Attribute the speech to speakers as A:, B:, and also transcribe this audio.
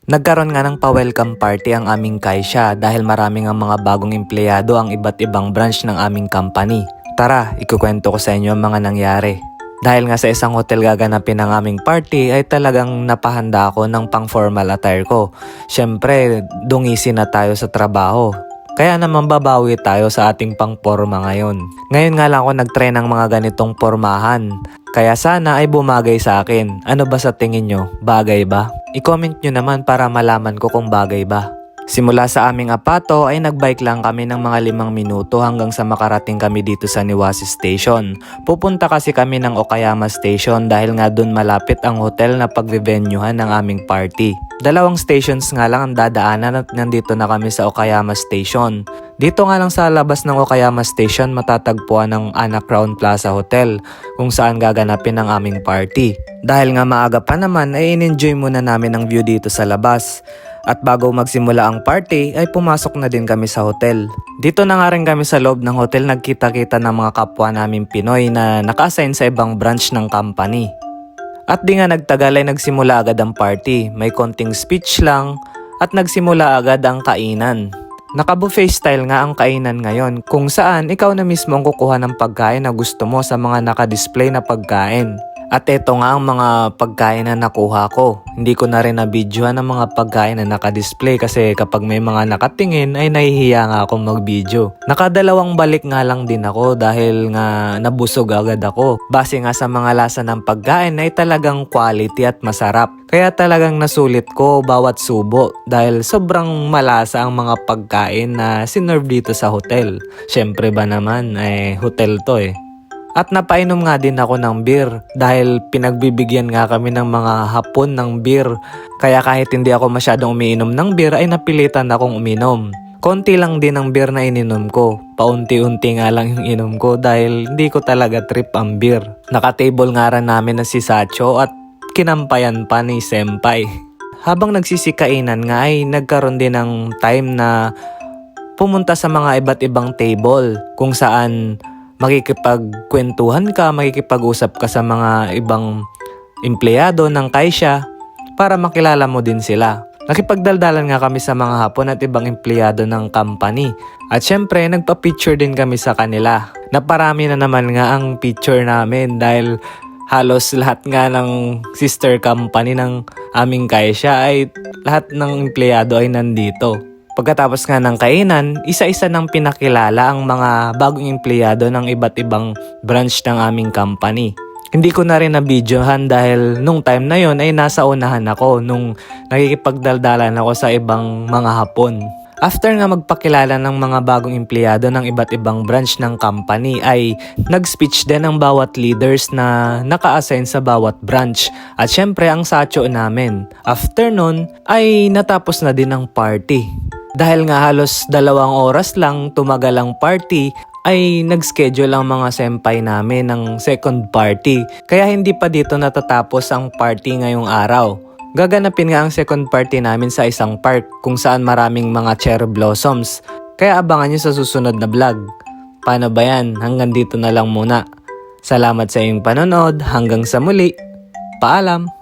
A: Nagkaroon nga ng pa-welcome party ang aming Kaisya dahil maraming ang mga bagong empleyado ang iba't ibang branch ng aming company. Tara, ikukwento ko sa inyo ang mga nangyari. Dahil nga sa isang hotel gaganapin ang aming party ay talagang napahanda ako ng pang-formal attire ko. Siyempre, dungisin na tayo sa trabaho. Kaya naman babawi tayo sa ating pang-porma ngayon. Ngayon nga lang ako nag-try ng mga ganitong pormahan. Kaya sana ay bumagay sa akin. Ano ba sa tingin nyo? Bagay ba? I-comment nyo naman para malaman ko kung bagay ba. Simula sa aming apato ay nagbike lang kami ng mga 5 minuto hanggang sa makarating kami dito sa Niwasi Station. Pupunta kasi kami ng Okayama Station dahil nga dun malapit ang hotel na pagbe-venuehan ng aming party. 2 stations nga lang ang dadaanan at nandito na kami sa Okayama Station. Dito nga lang sa labas ng Okayama Station matatagpuan ang Anna Crown Plaza Hotel kung saan gaganapin ang aming party. Dahil nga maaga pa naman ay in-enjoy muna namin ang view dito sa labas. At bago magsimula ang party ay pumasok na din kami sa hotel. Dito na nga rin kami sa loob ng hotel nagkita-kita ng mga kapwa namin Pinoy na naka-assign sa ibang branch ng company. At di nga nagtagal ay nagsimula agad ang party. May konting speech lang at nagsimula agad ang kainan. Naka-buffet style nga ang kainan ngayon kung saan ikaw na mismo ang kukuha ng pagkain na gusto mo sa mga naka-display na pagkain. At eto nga ang mga pagkain na nakuha ko. Hindi ko na rin na-videoan ang mga pagkain na naka-display kasi kapag may mga nakatingin ay nahihiya nga akong mag-video. Nakadalawang balik nga lang din ako dahil nga nabusog agad ako. Base nga sa mga lasa ng pagkain ay talagang quality at masarap. Kaya talagang nasulit ko bawat subo dahil sobrang malasa ang mga pagkain na sinerve dito sa hotel. Syempre ba naman, hotel to eh. At napainom nga din ako ng beer dahil pinagbibigyan nga kami ng mga hapon ng beer. Kaya kahit hindi ako masyadong umiinom ng beer ay napilitan akong uminom. Konti lang din ang beer na ininom ko. Paunti-unti nga lang yung inom ko dahil hindi ko talaga trip ang beer. Naka-table nga rin namin na si Sacho at kinampayan pa ni Senpai. Habang nagsisikainan nga ay nagkaroon din ng time na pumunta sa mga iba't ibang table kung saan makikipagkwentuhan ka, makikipag-usap ka sa mga ibang empleyado ng Kaisya para makilala mo din sila. Nakipagdaldalan nga kami sa mga hapon at ibang empleyado ng company. At syempre, nagpa-picture din kami sa kanila. Naparami na naman nga ang picture namin dahil halos lahat nga ng sister company ng aming Kaisya ay lahat ng empleyado ay nandito. Pagkatapos nga ng kainan, isa-isa nang pinakilala ang mga bagong empleyado ng iba't ibang branch ng aming company. Hindi ko na rin na-videohan dahil nung time na yon ay nasa unahan ako nung nakikipagdaldalan ako sa ibang mga hapon. After nga magpakilala ng mga bagong empleyado ng iba't ibang branch ng company ay nag-speech din ang bawat leaders na naka-assign sa bawat branch. At syempre ang sacho namin. After nun ay natapos na din ang party. Dahil nga halos 2 oras lang tumagal ang party ay nag-schedule ang mga senpai namin ng second party. Kaya hindi pa dito natatapos ang party ngayong araw. Gaganapin nga ang second party namin sa isang park kung saan maraming mga cherry blossoms. Kaya abangan nyo sa susunod na vlog. Paano ba yan? Hanggang dito na lang muna. Salamat sa iyong panonood. Hanggang sa muli. Paalam!